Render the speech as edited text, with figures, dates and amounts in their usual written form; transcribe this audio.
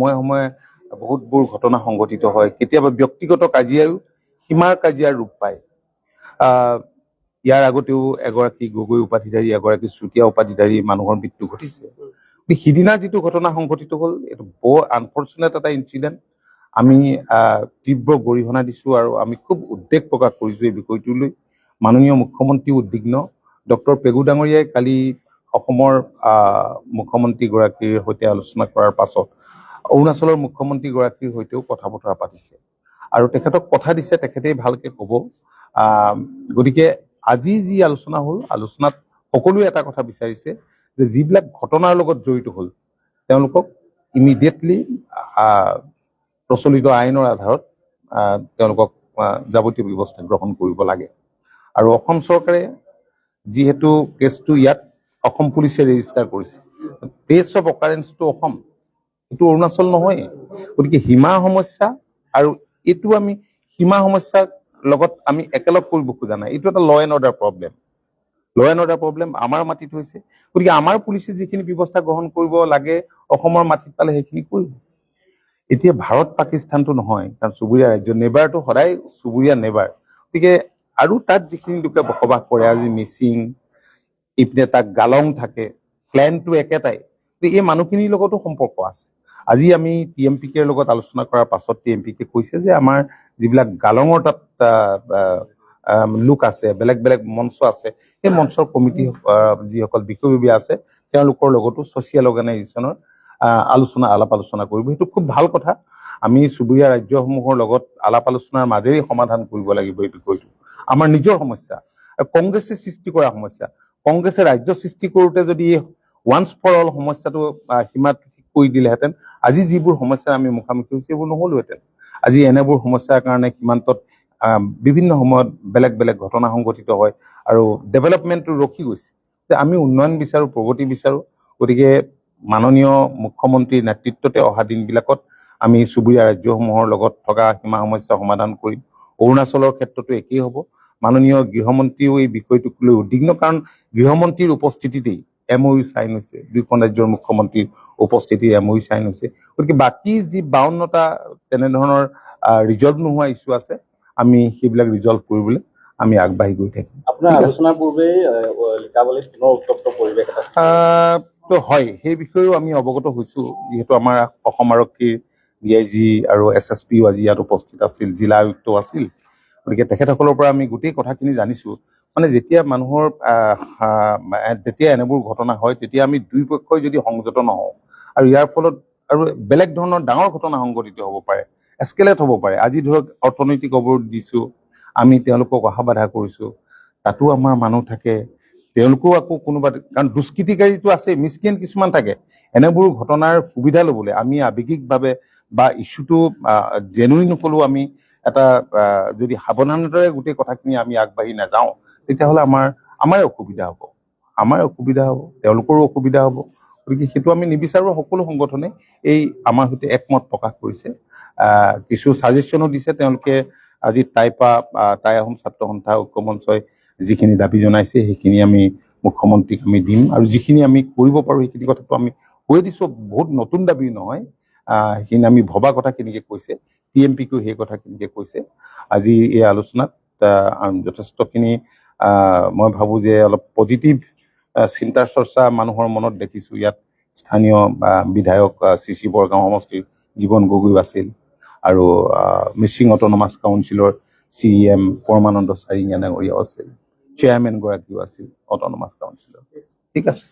সময়ে সময়ে বহুতবোৰ ঘটনা সংঘটিত হয়। কেতিয়াবা ব্যক্তিগত কাজিয়াও সীমাৰ কাজিয়াৰ ৰূপ পায়। ইয়াৰ আগতেও এগৰাকী গগৈ উপাধিধাৰী, এগৰাকী চুতীয়া উপাধিধাৰী মানুহৰ মৃত্যু ঘটিছে। সিদিনা যিটো ঘটনা সংঘটিত হ'ল, এইটো বৰ আনফৰ্চুনেট এটা ইনচিডেণ্ট। আমি তীব্ৰ গৰিহণা দিছো আৰু আমি খুব উদ্বেগ প্ৰকাশ কৰিছো এই বিষয়টোলৈ। মাননীয় মুখ্যমন্ত্ৰী উদ্বিগ্ন। ডক্টৰ পেগু ডাঙৰীয়াই কালি অসমৰ মুখ্যমন্ত্ৰীগৰাকীৰ সৈতে আলোচনা কৰাৰ পাছত অৰুণাচলৰ মুখ্যমন্ত্ৰীগৰাকীৰ সৈতেও কথা বতৰা পাতিছে আৰু তেখেতক কথা দিছে তেখেতেই ভালকে ক'ব। গতিকে আজি যি আলোচনা হ'ল, আলোচনাত সকলোৱে এটা কথা বিচাৰিছে যে যিবিলাক ঘটনাৰ লগত জড়িত হ'ল তেওঁলোকক ইমিডিয়েটলি প্ৰচলিত আইনৰ আধাৰত তেওঁলোকক যাৱতীয় ব্যৱস্থা গ্ৰহণ কৰিব লাগে। আৰু অসম চৰকাৰে যিহেতু কেছটো ইয়াত অসম পুলিচে ৰেজিষ্টাৰ কৰিছে, প্লেচ অফ অকাৰেঞ্চটো অসম, এইটো অৰুণাচল নহয়। গতিকে সীমা সমস্যা আৰু এইটো আমি সীমা সমস্যাৰ লগত আমি একেলগ কৰিব খোজা নাই। এইটো এটা ল এণ্ড অৰ্ডাৰ প্ৰব্লেম। ল এণ্ড অৰ্ডাৰ প্ৰব্লেম আমাৰ মাটিত হৈছে। গতিকে আমাৰ পুলিচে যিখিনি ব্যৱস্থা গ্ৰহণ কৰিব লাগে অসমৰ মাটিত পালে সেইখিনি কৰিব। এতিয়া ভাৰত পাকিস্তানটো নহয়, কাৰণ চুবুৰীয়া ৰাজ্য, নেবাৰটো সদায় চুবুৰীয়া নেবাৰ। গতিকে আৰু তাত যিখিনি লোকে বসবাস কৰে, আজি মিচিং, ইপিনে তাত গালং থাকে, প্লেনটো একেটাই। এই মানুহখিনিৰ লগতো সম্পৰ্ক আছে। আজি আমি TMPKৰ লগত আলোচনা কৰাৰ পাছত TMPK কৈছে যে আমাৰ যিবিলাক গালঙৰ তাত লোক আছে, বেলেগ বেলেগ মঞ্চ আছে, সেই মঞ্চৰ কমিটি যিসকল বিষয়ববীয়া আছে তেওঁলোকৰ লগতো ছ'চিয়েল অৰ্গেনাইজেশ্যনৰ আলাপ আলোচনা কৰিব। সেইটো খুব ভাল কথা। আমি চুবুৰীয়া ৰাজ্যসমূহৰ লগত আলাপ আলোচনাৰ মাজেৰে সমাধান কৰিব লাগিব এই বিষয়টো। আমাৰ নিজৰ সমস্যা আৰু কংগ্ৰেছে সৃষ্টি কৰা সমস্যা। কংগ্ৰেছে ৰাজ্য সৃষ্টি কৰোঁতে যদি ওৱান্স ফৰ অল সমস্যাটো সীমাত ঠিক কৰি দিলেহেঁতেন, আজি যিবোৰ সমস্যাৰ আমি মুখামুখি হৈছোঁ এইবোৰ নহ'লহেঁতেন। আজি এনেবোৰ সমস্যাৰ কাৰণে সীমান্তত বিভিন্ন সময়ত বেলেগ বেলেগ ঘটনা সংঘটিত হয় আৰু ডেভেলপমেণ্টটো ৰখি গৈছে। আমি উন্নয়ন বিচাৰোঁ, প্ৰগতি বিচাৰোঁ। গতিকে মাননীয় মুখ্যমন্ত্ৰীৰ নেতৃত্বতে অহা দিনবিলাকত আমি চুবুৰীয়া ৰাজ্যসমূহৰ লগত থকা সীমা সমস্যা সমাধান কৰিম। অৰুণাচলৰ ক্ষেত্ৰতো একেই হ'ব। মাননীয় গৃহমন্ত্ৰীও এই বিষয়টোক লৈ উদ্বিগ্ন, কাৰণ গৃহমন্ত্ৰীৰ উপস্থিতিতেই MOU চাইন হৈছে, দুয়োখন ৰাজ্যৰ মুখ্যমন্ত্ৰীৰ উপস্থিতিত MOU চাইন হৈছে। গতিকে বাকী যি 52টা তেনেধৰণৰ ৰিজল্ভ নোহোৱা ইছ্যু আছে, আমি সেইবিলাক ৰিজল্ভ কৰিবলৈ আমি আগবাঢ়ি গৈ থাকিম। আপোনাৰ আলোচনাৰ পূৰ্বে লিকাবালিত পুনৰ উত্তপ্ত পৰিৱেশ এটা হয়, সেই বিষয়েও আমি অৱগত হৈছোঁ। যিহেতু আমাৰ অসম আৰক্ষীৰ DIG আৰু SSPও আজি ইয়াত উপস্থিত আছিল, জিলা আয়ুক্তও আছিল। গতিকে তেখেতসকলৰ পৰা আমি গোটেই কথাখিনি জানিছোঁ। মানে যেতিয়া মানুহৰ যেতিয়া এনেবোৰ ঘটনা হয় তেতিয়া আমি দুই পক্ষই যদি সংযত নহওঁ আৰু ইয়াৰ ফলত আৰু বেলেগ ধৰণৰ ডাঙৰ ঘটনা সংঘটিত হ'ব পাৰে, এস্কেলেট হ'ব পাৰে। আজি ধৰক অৰ্থনৈতিক অৱৰোধ দিছোঁ, আমি তেওঁলোকক অহা বাধা কৰিছোঁ, তাতো আমাৰ মানুহ থাকে, তেওঁলোকেও আকৌ কোনোবা, কাৰণ দুষ্কৃতিকাৰীটো আছে, মিছকিন কিছুমান থাকে। এনেবোৰ ঘটনাৰ সুবিধা ল'বলৈ আমি আৱেগিকভাৱে বা ইছ্যুটো জেনুইন হ'লেও আমি এটা যদি সাৱধানতাৰে গোটেই কথাখিনি আমি আগবাঢ়ি নাযাওঁ তেতিয়াহ'লে আমাৰে অসুবিধা হ'ব, তেওঁলোকৰো অসুবিধা হ'ব। গতিকে সেইটো আমি নিবিচাৰোঁ। সকলো সংগঠনে এই আমাৰ সৈতে একমত প্ৰকাশ কৰিছে, কিছু ছাজেশ্যনো দিছে। তেওঁলোকে আজি টাই আহোম ছাত্ৰ সন্থা ঐক্য মঞ্চই যিখিনি দাবী জনাইছে সেইখিনি আমি মুখ্যমন্ত্ৰীক আমি দিম, আৰু যিখিনি আমি কৰিব পাৰোঁ সেইখিনি কথাটো আমি কৈ দিছোঁ। বহুত নতুন দাবী নহয়, সেইখিনি আমি ভবা কথাখিনিকে কৈছে। TMPকেও সেই কথাখিনিকে কৈছে। আজি এই আলোচনাত যথেষ্টখিনি মই ভাবোঁ যে অলপ পজিটিভ চিন্তাৰ চৰ্চা মানুহৰ মনত দেখিছোঁ। ইয়াত স্থানীয় বিধায়ক CC বৰগাঁও সমষ্টিৰ জীৱন গগৈ আছিল, আৰু মিচিং অট'নমাছ কাউন্সিলৰ CEM পৰমানন্দ চাৰিঙীয়া ডাঙৰীয়াও আছিল, চেয়াৰমেন গৰাকীও আছিল অট'নমাছ কাউন্সিলৰ। ঠিক আছে।